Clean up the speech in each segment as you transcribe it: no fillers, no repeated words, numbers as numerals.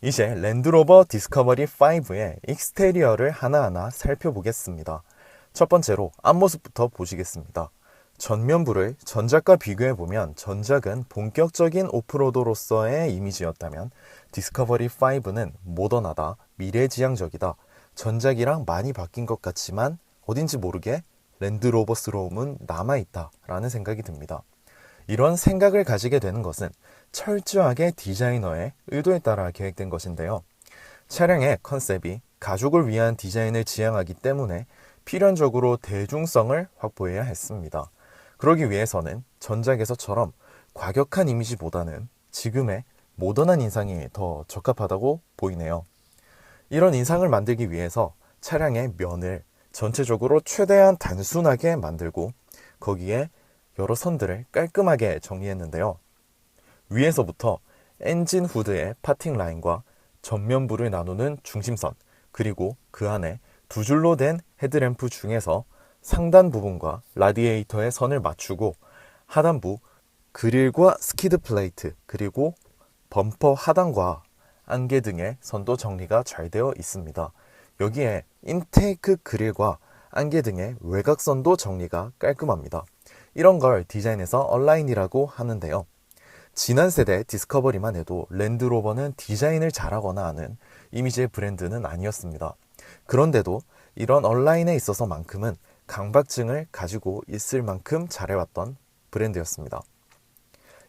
이제 랜드로버 디스커버리 5의 익스테리어를 하나하나 살펴보겠습니다. 첫 번째로 앞모습부터 보시겠습니다. 전면부를 전작과 비교해보면 전작은 본격적인 오프로드로서의 이미지였다면 디스커버리 5는 모던하다, 미래지향적이다, 전작이랑 많이 바뀐 것 같지만 어딘지 모르게 랜드로버스러움은 남아있다 라는 생각이 듭니다. 이런 생각을 가지게 되는 것은 철저하게 디자이너의 의도에 따라 계획된 것인데요. 차량의 컨셉이 가족을 위한 디자인을 지향하기 때문에 필연적으로 대중성을 확보해야 했습니다. 그러기 위해서는 전작에서처럼 과격한 이미지보다는 지금의 모던한 인상이 더 적합하다고 보이네요. 이런 인상을 만들기 위해서 차량의 면을 전체적으로 최대한 단순하게 만들고 거기에 여러 선들을 깔끔하게 정리했는데요. 위에서부터 엔진 후드의 파팅 라인과 전면부를 나누는 중심선, 그리고 그 안에 두 줄로 된 헤드램프 중에서 상단 부분과 라디에이터의 선을 맞추고 하단부 그릴과 스키드 플레이트, 그리고 범퍼 하단과 안개 등의 선도 정리가 잘 되어 있습니다. 여기에 인테이크 그릴과 안개 등의 외곽선도 정리가 깔끔합니다. 이런 걸 디자인에서 얼라인이라고 하는데요. 지난 세대 디스커버리만 해도 랜드로버는 디자인을 잘하거나 하는 이미지의 브랜드는 아니었습니다. 그런데도 이런 얼라인에 있어서만큼은 강박증을 가지고 있을 만큼 잘해왔던 브랜드였습니다.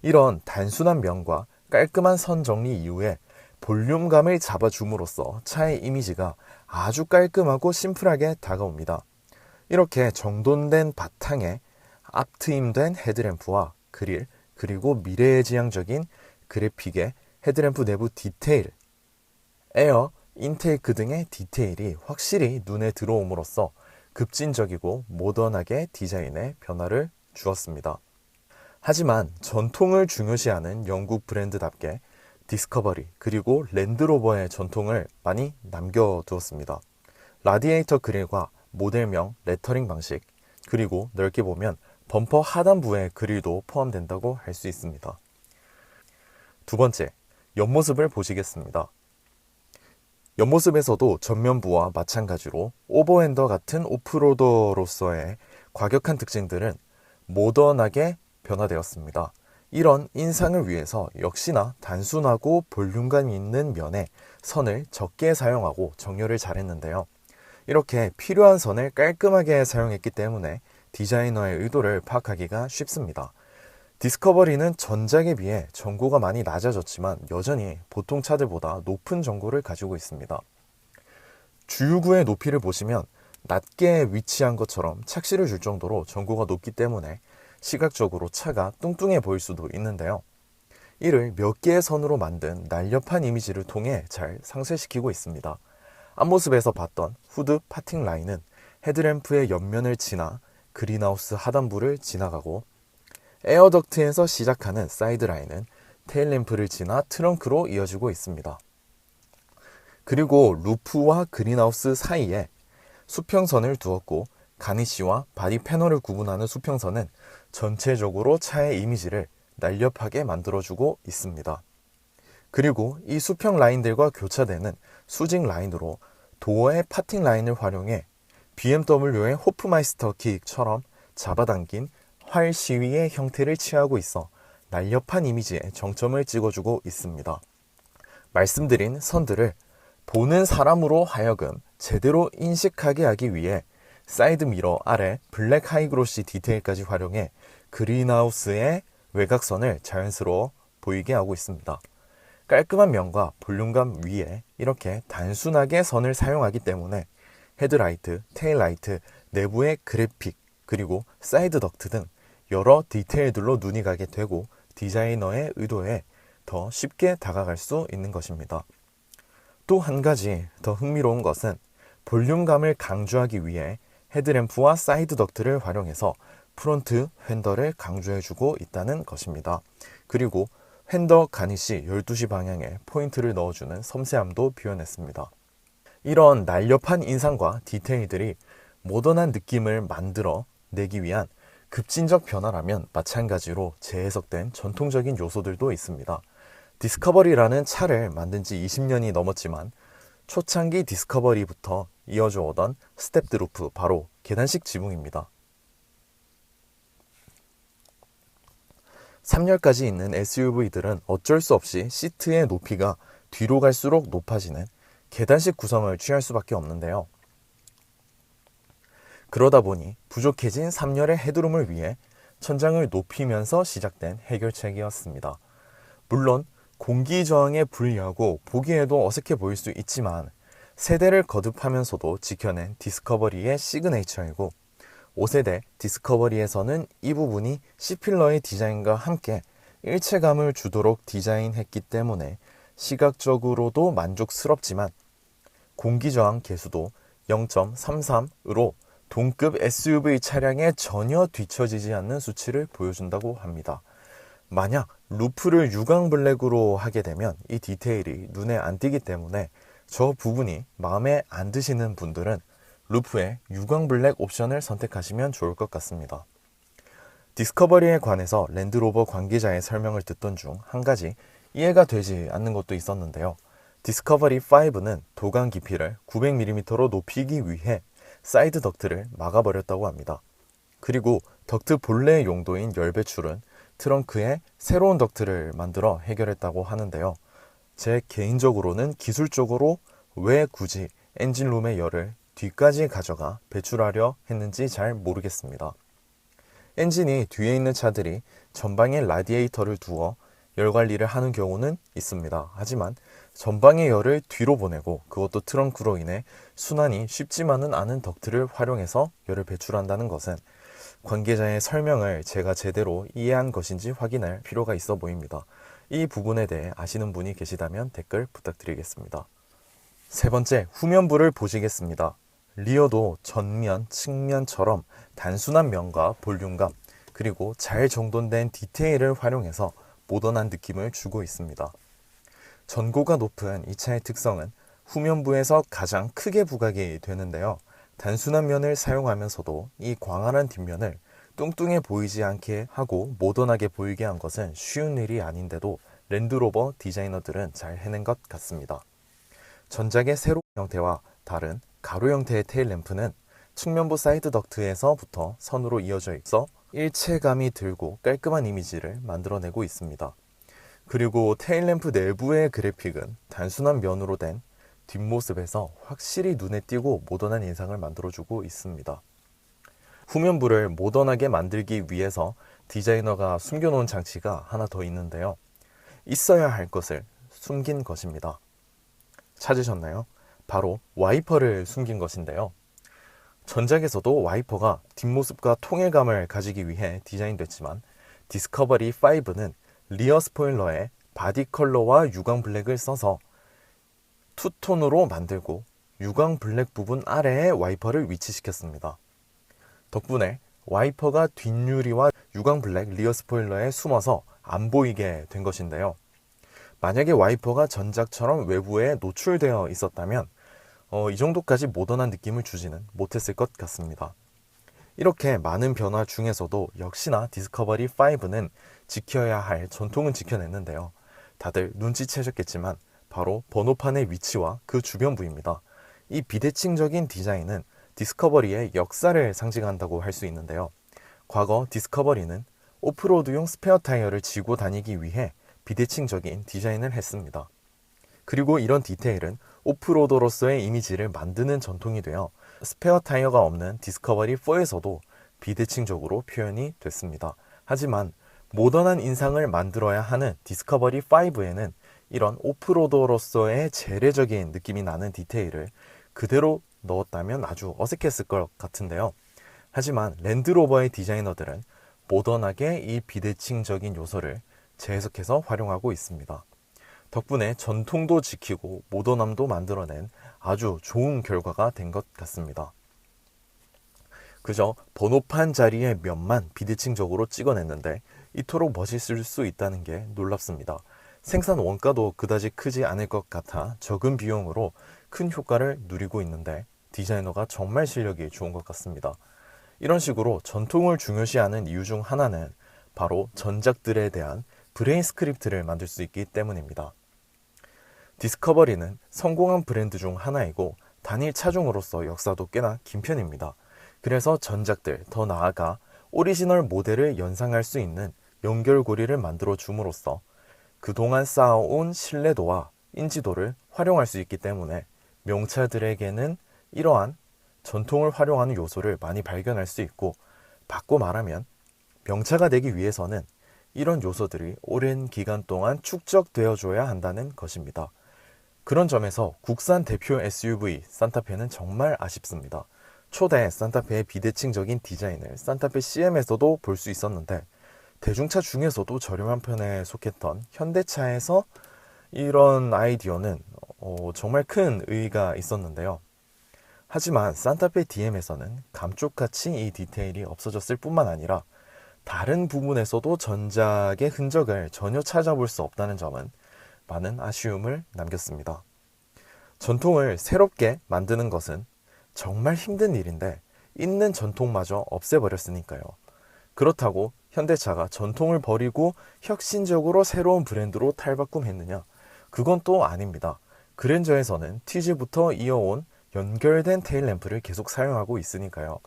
이런 단순한 면과 깔끔한 선 정리 이후에 볼륨감을 잡아줌으로써 차의 이미지가 아주 깔끔하고 심플하게 다가옵니다. 이렇게 정돈된 바탕에 앞트임된 헤드램프와 그릴, 그리고 미래지향적인 그래픽의 헤드램프 내부 디테일, 에어, 인테이크 등의 디테일이 확실히 눈에 들어옴으로써 급진적이고 모던하게 디자인에 변화를 주었습니다. 하지만 전통을 중요시하는 영국 브랜드답게 디스커버리 그리고 랜드로버의 전통을 많이 남겨두었습니다. 라디에이터 그릴과 모델명 레터링 방식, 그리고 넓게 보면 범퍼 하단부의 그릴도 포함된다고 할 수 있습니다. 두 번째, 옆모습을 보시겠습니다. 옆모습에서도 전면부와 마찬가지로 오버핸더 같은 오프로더로서의 과격한 특징들은 모던하게 변화되었습니다. 이런 인상을 위해서 역시나 단순하고 볼륨감 있는 면에 선을 적게 사용하고 정렬을 잘했는데요. 이렇게 필요한 선을 깔끔하게 사용했기 때문에 디자이너의 의도를 파악하기가 쉽습니다. 디스커버리는 전작에 비해 전고가 많이 낮아졌지만 여전히 보통 차들보다 높은 전고를 가지고 있습니다. 주유구의 높이를 보시면 낮게 위치한 것처럼 착시를 줄 정도로 전고가 높기 때문에 시각적으로 차가 뚱뚱해 보일 수도 있는데요. 이를 몇 개의 선으로 만든 날렵한 이미지를 통해 잘 상쇄시키고 있습니다. 앞모습에서 봤던 후드 파팅 라인은 헤드램프의 옆면을 지나 그린하우스 하단부를 지나가고, 에어덕트에서 시작하는 사이드 라인은 테일램프를 지나 트렁크로 이어지고 있습니다. 그리고 루프와 그린하우스 사이에 수평선을 두었고, 가니쉬와 바디 패널을 구분하는 수평선은 전체적으로 차의 이미지를 날렵하게 만들어주고 있습니다. 그리고 이 수평 라인들과 교차되는 수직 라인으로 도어의 파팅 라인을 활용해 BMW의 호프마이스터 킥처럼 잡아당긴 활 시위의 형태를 취하고 있어 날렵한 이미지에 정점을 찍어주고 있습니다. 말씀드린 선들을 보는 사람으로 하여금 제대로 인식하게 하기 위해 사이드 미러 아래 블랙 하이그로시 디테일까지 활용해 그린하우스의 외곽선을 자연스러워 보이게 하고 있습니다. 깔끔한 면과 볼륨감 위에 이렇게 단순하게 선을 사용하기 때문에 헤드라이트, 테일라이트, 내부의 그래픽, 그리고 사이드 덕트 등 여러 디테일들로 눈이 가게 되고 디자이너의 의도에 더 쉽게 다가갈 수 있는 것입니다. 또 한 가지 더 흥미로운 것은 볼륨감을 강조하기 위해 헤드램프와 사이드 덕트를 활용해서 프론트 휀더를 강조해주고 있다는 것입니다. 그리고 휀더 가니쉬 12시 방향에 포인트를 넣어주는 섬세함도 표현했습니다. 이런 날렵한 인상과 디테일들이 모던한 느낌을 만들어 내기 위한 급진적 변화라면 마찬가지로 재해석된 전통적인 요소들도 있습니다. 디스커버리라는 차를 만든 지 20년이 넘었지만 초창기 디스커버리부터 이어져 오던 스텝드 루프, 바로 계단식 지붕입니다. 3열까지 있는 SUV들은 어쩔 수 없이 시트의 높이가 뒤로 갈수록 높아지는 계단식 구성을 취할 수밖에 없는데요. 그러다 보니 부족해진 3열의 헤드룸을 위해 천장을 높이면서 시작된 해결책이었습니다. 물론 공기 저항에 불리하고 보기에도 어색해 보일 수 있지만 세대를 거듭하면서도 지켜낸 디스커버리의 시그네이처이고 5세대 디스커버리에서는 이 부분이 C필러의 디자인과 함께 일체감을 주도록 디자인했기 때문에 시각적으로도 만족스럽지만 공기저항 계수도 0.33으로 동급 SUV 차량에 전혀 뒤처지지 않는 수치를 보여준다고 합니다. 만약 루프를 유광 블랙으로 하게 되면 이 디테일이 눈에 안 띄기 때문에 저 부분이 마음에 안 드시는 분들은 루프에 유광 블랙 옵션을 선택하시면 좋을 것 같습니다. 디스커버리에 관해서 랜드로버 관계자의 설명을 듣던 중 한 가지 이해가 되지 않는 것도 있었는데요. 디스커버리 5는 도강 깊이를 900mm로 높이기 위해 사이드 덕트를 막아버렸다고 합니다. 그리고 덕트 본래의 용도인 열 배출은 트렁크에 새로운 덕트를 만들어 해결했다고 하는데요. 제 개인적으로는 기술적으로 왜 굳이 엔진룸의 열을 뒤까지 가져가 배출하려 했는지 잘 모르겠습니다. 엔진이 뒤에 있는 차들이 전방에 라디에이터를 두어 열 관리를 하는 경우는 있습니다. 하지만 전방의 열을 뒤로 보내고 그것도 트렁크로 인해 순환이 쉽지만은 않은 덕트를 활용해서 열을 배출한다는 것은 관계자의 설명을 제가 제대로 이해한 것인지 확인할 필요가 있어 보입니다. 이 부분에 대해 아시는 분이 계시다면 댓글 부탁드리겠습니다. 세 번째, 후면부를 보시겠습니다. 리어도 전면, 측면처럼 단순한 면과 볼륨감, 그리고 잘 정돈된 디테일을 활용해서 모던한 느낌을 주고 있습니다. 전고가 높은 이 차의 특성은 후면부에서 가장 크게 부각이 되는데요. 단순한 면을 사용하면서도 이 광활한 뒷면을 뚱뚱해 보이지 않게 하고 모던하게 보이게 한 것은 쉬운 일이 아닌데도 랜드로버 디자이너들은 잘 해낸 것 같습니다. 전작의 세로 형태와 다른 가로 형태의 테일램프는 측면부 사이드 덕트에서부터 선으로 이어져 있어 일체감이 들고 깔끔한 이미지를 만들어내고 있습니다. 그리고 테일램프 내부의 그래픽은 단순한 면으로 된 뒷모습에서 확실히 눈에 띄고 모던한 인상을 만들어주고 있습니다. 후면부를 모던하게 만들기 위해서 디자이너가 숨겨놓은 장치가 하나 더 있는데요. 있어야 할 것을 숨긴 것입니다. 찾으셨나요? 바로 와이퍼를 숨긴 것인데요. 전작에서도 와이퍼가 뒷모습과 통일감을 가지기 위해 디자인됐지만 디스커버리 5는 리어 스포일러에 바디 컬러와 유광 블랙을 써서 투톤으로 만들고 유광 블랙 부분 아래에 와이퍼를 위치시켰습니다. 덕분에 와이퍼가 뒷유리와 유광 블랙 리어 스포일러에 숨어서 안 보이게 된 것인데요. 만약에 와이퍼가 전작처럼 외부에 노출되어 있었다면 이 정도까지 모던한 느낌을 주지는 못했을 것 같습니다. 이렇게 많은 변화 중에서도 역시나 디스커버리 5는 지켜야 할 전통은 지켜냈는데요. 다들 눈치채셨겠지만 바로 번호판의 위치와 그 주변부입니다. 이 비대칭적인 디자인은 디스커버리의 역사를 상징한다고 할 수 있는데요. 과거 디스커버리는 오프로드용 스페어 타이어를 지고 다니기 위해 비대칭적인 디자인을 했습니다. 그리고 이런 디테일은 오프로더로서의 이미지를 만드는 전통이 되어 스페어 타이어가 없는 디스커버리 4에서도 비대칭적으로 표현이 됐습니다. 하지만 모던한 인상을 만들어야 하는 디스커버리 5에는 이런 오프로더로서의 재래적인 느낌이 나는 디테일을 그대로 넣었다면 아주 어색했을 것 같은데요. 하지만 랜드로버의 디자이너들은 모던하게 이 비대칭적인 요소를 재해석해서 활용하고 있습니다. 덕분에 전통도 지키고 모던함도 만들어낸 아주 좋은 결과가 된 것 같습니다. 그저 번호판 자리의 면만 비대칭적으로 찍어냈는데 이토록 멋있을 수 있다는 게 놀랍습니다. 생산 원가도 그다지 크지 않을 것 같아 적은 비용으로 큰 효과를 누리고 있는데 디자이너가 정말 실력이 좋은 것 같습니다. 이런 식으로 전통을 중요시하는 이유 중 하나는 바로 전작들에 대한 브레인 스크립트를 만들 수 있기 때문입니다. 디스커버리는 성공한 브랜드 중 하나이고 단일 차종으로서 역사도 꽤나 긴 편입니다. 그래서 전작들, 더 나아가 오리지널 모델을 연상할 수 있는 연결고리를 만들어 줌으로써 그동안 쌓아온 신뢰도와 인지도를 활용할 수 있기 때문에 명차들에게는 이러한 전통을 활용하는 요소를 많이 발견할 수 있고, 바꿔 말하면 명차가 되기 위해서는 이런 요소들이 오랜 기간 동안 축적되어줘야 한다는 것입니다. 그런 점에서 국산 대표 SUV 산타페는 정말 아쉽습니다. 초대 산타페의 비대칭적인 디자인을 산타페 CM에서도 볼 수 있었는데, 대중차 중에서도 저렴한 편에 속했던 현대차에서 이런 아이디어는 정말 큰 의의가 있었는데요. 하지만 산타페 DM에서는 감쪽같이 이 디테일이 없어졌을 뿐만 아니라 다른 부분에서도 전작의 흔적을 전혀 찾아볼 수 없다는 점은 많은 아쉬움을 남겼습니다. 전통을 새롭게 만드는 것은 정말 힘든 일인데 있는 전통마저 없애버렸으니까요. 그렇다고 현대차가 전통을 버리고 혁신적으로 새로운 브랜드로 탈바꿈했느냐? 그건 또 아닙니다. 그랜저에서는 TG부터 이어온 연결된 테일램프를 계속 사용하고 있으니까요.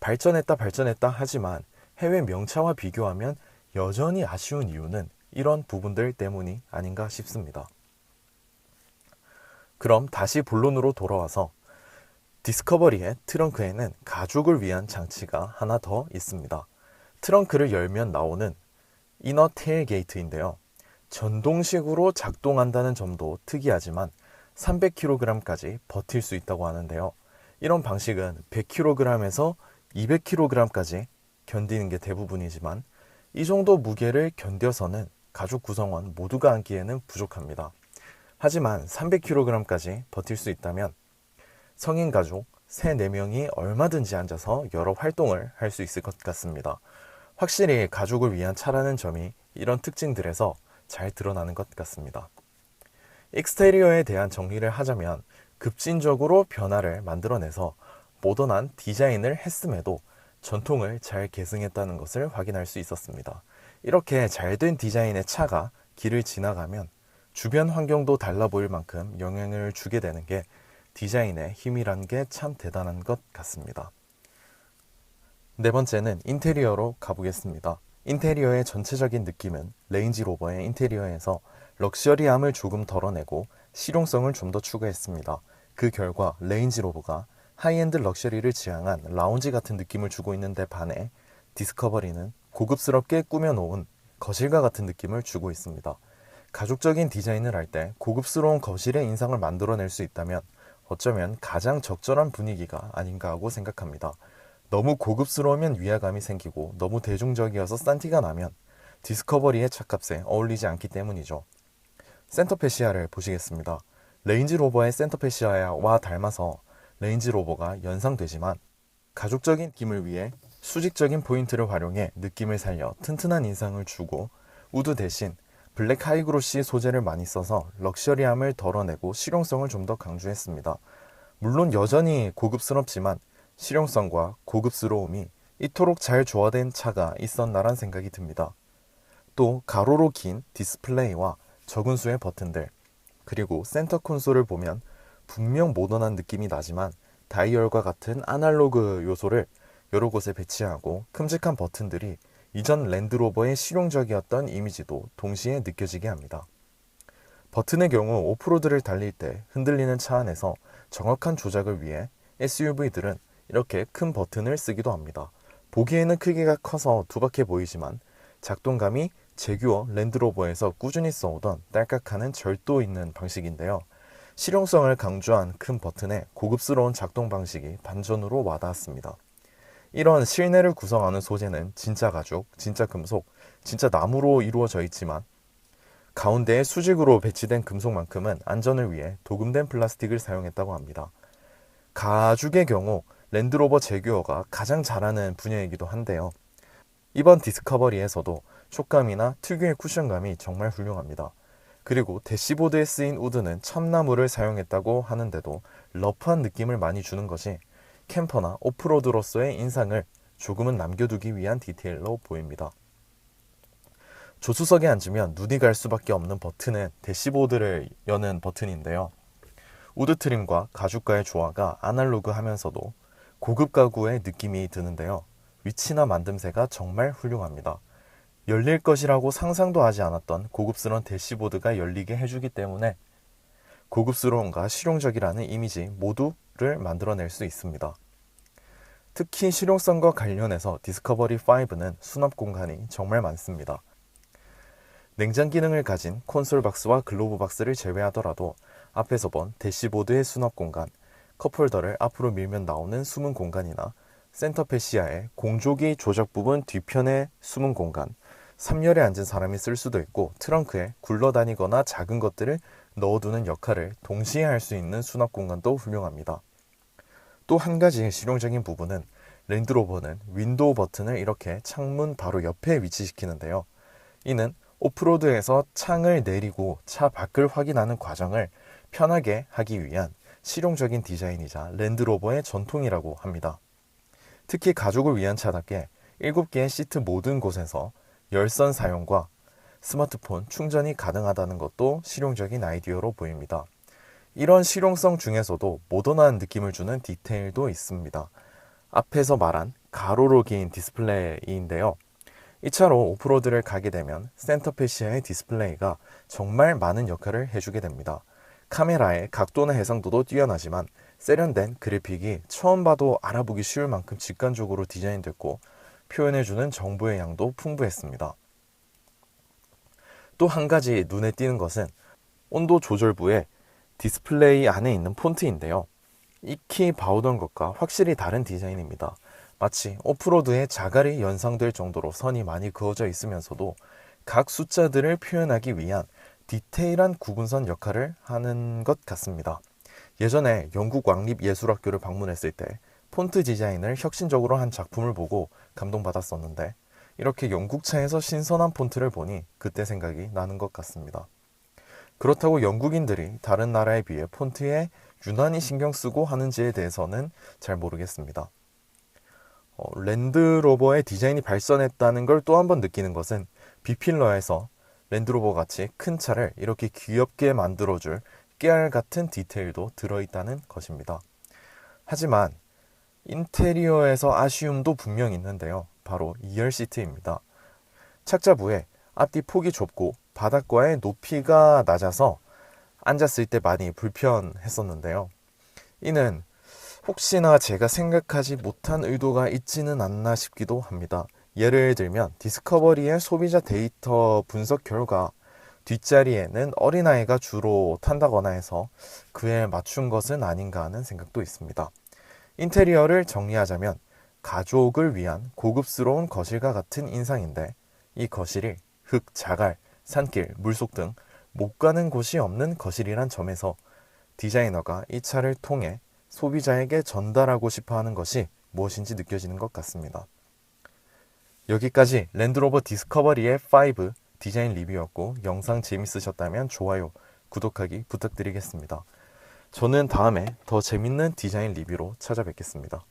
발전했다 하지만 해외 명차와 비교하면 여전히 아쉬운 이유는 이런 부분들 때문이 아닌가 싶습니다. 그럼 다시 본론으로 돌아와서 디스커버리의 트렁크에는 가죽을 위한 장치가 하나 더 있습니다. 트렁크를 열면 나오는 이너 테일게이트인데요. 전동식으로 작동한다는 점도 특이하지만 300kg까지 버틸 수 있다고 하는데요. 이런 방식은 100kg에서 200kg까지 견디는 게 대부분이지만 이 정도 무게를 견뎌서는 가족 구성원 모두가 안기에는 부족합니다. 하지만 300kg까지 버틸 수 있다면 성인 가족 3, 4명이 얼마든지 앉아서 여러 활동을 할 수 있을 것 같습니다. 확실히 가족을 위한 차라는 점이 이런 특징들에서 잘 드러나는 것 같습니다. 익스테리어에 대한 정리를 하자면 급진적으로 변화를 만들어내서 모던한 디자인을 했음에도 전통을 잘 계승했다는 것을 확인할 수 있었습니다. 이렇게 잘된 디자인의 차가 길을 지나가면 주변 환경도 달라 보일 만큼 영향을 주게 되는 게 디자인의 힘이란 게 참 대단한 것 같습니다. 네 번째는 인테리어로 가보겠습니다. 인테리어의 전체적인 느낌은 레인지로버의 인테리어에서 럭셔리함을 조금 덜어내고 실용성을 좀 더 추가했습니다. 그 결과 레인지로버가 하이엔드 럭셔리를 지향한 라운지 같은 느낌을 주고 있는데 반해 디스커버리는 고급스럽게 꾸며놓은 거실과 같은 느낌을 주고 있습니다. 가족적인 디자인을 할 때 고급스러운 거실의 인상을 만들어낼 수 있다면 어쩌면 가장 적절한 분위기가 아닌가 하고 생각합니다. 너무 고급스러우면 위화감이 생기고 너무 대중적이어서 싼 티가 나면 디스커버리의 차값에 어울리지 않기 때문이죠. 센터페시아를 보시겠습니다. 레인지로버의 센터페시아와 닮아서 레인지로버가 연상되지만 가족적인 느낌을 위해 수직적인 포인트를 활용해 느낌을 살려 튼튼한 인상을 주고 우드 대신 블랙 하이그로시 소재를 많이 써서 럭셔리함을 덜어내고 실용성을 좀 더 강조했습니다. 물론 여전히 고급스럽지만 실용성과 고급스러움이 이토록 잘 조화된 차가 있었나란 생각이 듭니다. 또 가로로 긴 디스플레이와 적은 수의 버튼들, 그리고 센터 콘솔을 보면 분명 모던한 느낌이 나지만 다이얼과 같은 아날로그 요소를 여러 곳에 배치하고 큼직한 버튼들이 이전 랜드로버의 실용적이었던 이미지도 동시에 느껴지게 합니다. 버튼의 경우 오프로드를 달릴 때 흔들리는 차 안에서 정확한 조작을 위해 SUV들은 이렇게 큰 버튼을 쓰기도 합니다. 보기에는 크기가 커서 투박해 보이지만 작동감이 제규어 랜드로버에서 꾸준히 써오던 딸깍하는 절도 있는 방식인데요. 실용성을 강조한 큰 버튼에 고급스러운 작동 방식이 반전으로 와닿았습니다. 이런 실내를 구성하는 소재는 진짜 가죽, 진짜 금속, 진짜 나무로 이루어져 있지만 가운데에 수직으로 배치된 금속만큼은 안전을 위해 도금된 플라스틱을 사용했다고 합니다. 가죽의 경우 랜드로버 제규어가 가장 잘하는 분야이기도 한데요. 이번 디스커버리에서도 촉감이나 특유의 쿠션감이 정말 훌륭합니다. 그리고 대시보드에 쓰인 우드는 참나무를 사용했다고 하는데도 러프한 느낌을 많이 주는 것이 캠퍼나 오프로드로서의 인상을 조금은 남겨두기 위한 디테일로 보입니다. 조수석에 앉으면 눈이 갈 수밖에 없는 버튼은 대시보드를 여는 버튼인데요. 우드 트림과 가죽과의 조화가 아날로그하면서도 고급 가구의 느낌이 드는데요. 위치나 만듦새가 정말 훌륭합니다. 열릴 것이라고 상상도 하지 않았던 고급스러운 대시보드가 열리게 해주기 때문에 고급스러움과 실용적이라는 이미지 모두를 만들어낼 수 있습니다. 특히 실용성과 관련해서 디스커버리 5는 수납 공간이 정말 많습니다. 냉장 기능을 가진 콘솔 박스와 글로브 박스를 제외하더라도 앞에서 본 대시보드의 수납 공간, 컵홀더를 앞으로 밀면 나오는 숨은 공간이나 센터 패시아의 공조기 조작 부분 뒤편의 숨은 공간, 3열에 앉은 사람이 쓸 수도 있고 트렁크에 굴러다니거나 작은 것들을 넣어두는 역할을 동시에 할 수 있는 수납 공간도 훌륭합니다. 또 한 가지 실용적인 부분은 랜드로버는 윈도우 버튼을 이렇게 창문 바로 옆에 위치시키는데요. 이는 오프로드에서 창을 내리고 차 밖을 확인하는 과정을 편하게 하기 위한 실용적인 디자인이자 랜드로버의 전통이라고 합니다. 특히 가족을 위한 차답게 7개의 시트 모든 곳에서 열선 사용과 스마트폰 충전이 가능하다는 것도 실용적인 아이디어로 보입니다. 이런 실용성 중에서도 모던한 느낌을 주는 디테일도 있습니다. 앞에서 말한 가로로 긴 디스플레이인데요. 이 차로 오프로드를 가게 되면 센터 패시아의 디스플레이가 정말 많은 역할을 해주게 됩니다. 카메라의 각도나 해상도도 뛰어나지만 세련된 그래픽이 처음 봐도 알아보기 쉬울 만큼 직관적으로 디자인됐고 표현해주는 정보의 양도 풍부했습니다. 또 한 가지 눈에 띄는 것은 온도 조절부의 디스플레이 안에 있는 폰트인데요. 익히 봐오던 것과 확실히 다른 디자인입니다. 마치 오프로드의 자갈이 연상될 정도로 선이 많이 그어져 있으면서도 각 숫자들을 표현하기 위한 디테일한 구분선 역할을 하는 것 같습니다. 예전에 영국 왕립예술학교를 방문했을 때 폰트 디자인을 혁신적으로 한 작품을 보고 감동받았었는데 이렇게 영국차에서 신선한 폰트를 보니 그때 생각이 나는 것 같습니다. 그렇다고 영국인들이 다른 나라에 비해 폰트에 유난히 신경 쓰고 하는지에 대해서는 잘 모르겠습니다. 랜드로버의 디자인이 발전했다는 걸 또 한 번 느끼는 것은 B필러에서 랜드로버 같이 큰 차를 이렇게 귀엽게 만들어줄 깨알 같은 디테일도 들어있다는 것입니다. 하지만 인테리어에서 아쉬움도 분명 있는데요. 바로 2열 시트입니다. 착자부에 앞뒤 폭이 좁고 바닥과의 높이가 낮아서 앉았을 때 많이 불편했었는데요. 이는 혹시나 제가 생각하지 못한 의도가 있지는 않나 싶기도 합니다. 예를 들면 디스커버리의 소비자 데이터 분석 결과 뒷자리에는 어린아이가 주로 탄다거나 해서 그에 맞춘 것은 아닌가 하는 생각도 있습니다. 인테리어를 정리하자면 가족을 위한 고급스러운 거실과 같은 인상인데 이 거실이 흙, 자갈, 산길, 물속 등 못 가는 곳이 없는 거실이란 점에서 디자이너가 이 차를 통해 소비자에게 전달하고 싶어하는 것이 무엇인지 느껴지는 것 같습니다. 여기까지 랜드로버 디스커버리의 5 디자인 리뷰였고 영상 재밌으셨다면 좋아요, 구독하기 부탁드리겠습니다. 저는 다음에 더 재밌는 디자인 리뷰로 찾아뵙겠습니다.